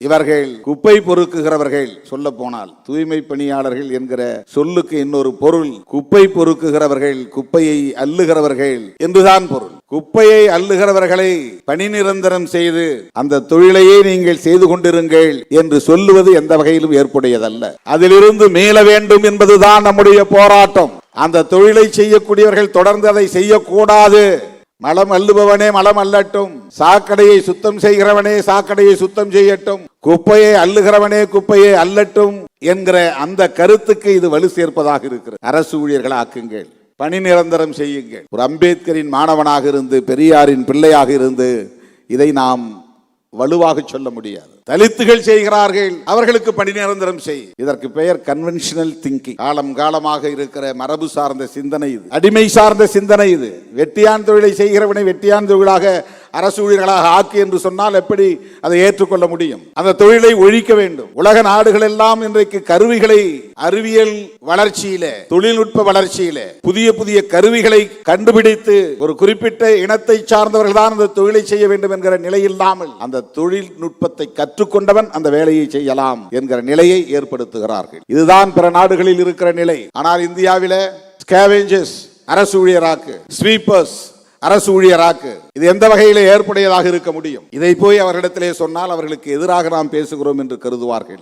இவர்கள் குப்பை பொறுக்குகிறவர்கள். சொல்ல போனால் தூய்மை பணியாளர்கள் என்கிற சொல்லுக்கு இன்னொரு பொருள் குப்பை பொறுக்குகிறவர்கள், குப்பையை அள்ளுகிறவர்கள் என்றுதான் பொருள். குப்பையை அள்ளுகிறவர்களை பணி நிரந்தரம் செய்து அந்த தொழிலையே நீங்கள் செய்து கொண்டிருங்கள் என்று சொல்லுவது எந்த வகையிலும் ஏற்புடையதல்ல. அதிலிருந்து மீள வேண்டும் என்பதுதான் நம்முடைய போராட்டம். அந்த தொழிலை செய்யக்கூடியவர்கள் தொடர்ந்து அதை செய்யக்கூடாது. மலம் அள்ளுபவனே மலம் அள்ளட்டும், சாக்கடையை சுத்தம் செய்கிறவனே சாக்கடையை சுத்தம் செய்யட்டும், குப்பையை அள்ளுகிறவனே குப்பையை அள்ளட்டும் என்கிற அந்த கருத்துக்கு இது வலு சேர்ப்பதாக இருக்கிறது. அரசு ஊழியர்கள் ஆக்குங்கள், பணி நிரந்தரம் செய்யுங்கள். ஒரு அம்பேத்கரின் மாணவனாக இருந்து பெரியாரின் பிள்ளையாக இருந்து இதை நாம் வலுவாக சொல்ல முடியாது. தலித்துகள் செய்கிறார்கள், அவர்களுக்கு பணி நிரந்தரம் செய். இதற்கு பெயர் கன்வென்ஷனல் திங்கிங். காலம் காலமாக இருக்கிற மரபு சார்ந்த சிந்தனை இது, அடிமை சார்ந்த சிந்தனை இது. வெட்டியான் தொழிலை செய்கிறவனை வெட்டியான் தொழிலாக அரசு ஊழியர்களாக ஆக்கி என்று சொன்னால் எப்படி அதை ஏற்றுக்கொள்ள முடியும்? அந்த தொழிலை ஒழிக்க வேண்டும். உலக நாடுகள் எல்லாம் இன்றைக்கு கருவிகளை, அறிவியல் வளர்ச்சியில, தொழில்நுட்ப வளர்ச்சியில புதிய புதிய கருவிகளை கண்டுபிடித்து ஒரு குறிப்பிட்ட இனத்தை சார்ந்தவர்கள் தான் அந்த தொழிலை செய்ய வேண்டும் என்கிற நிலை இல்லாமல் அந்த தொழில்நுட்பத்தை கற்றுக்கொண்டவன் அந்த வேலையை செய்யலாம் என்கிற நிலையை ஏற்படுத்துகிறார்கள். இதுதான் பிற நாடுகளில் இருக்கிற நிலை. ஆனால் இந்தியாவில ஸ்கேவெஞ்சர்ஸ் அரசு ஊழியராக்கு, ஸ்வீப்பர்ஸ் அரசு ஊழியராக்கு, இது எந்த வகையில ஏற்புடையதாக இருக்க முடியும்? இதை போய் அவர்களிடத்திலே சொன்னால் அவர்களுக்கு எதிராக நாம் பேசுகிறோம் என்று கருதுவார்கள்.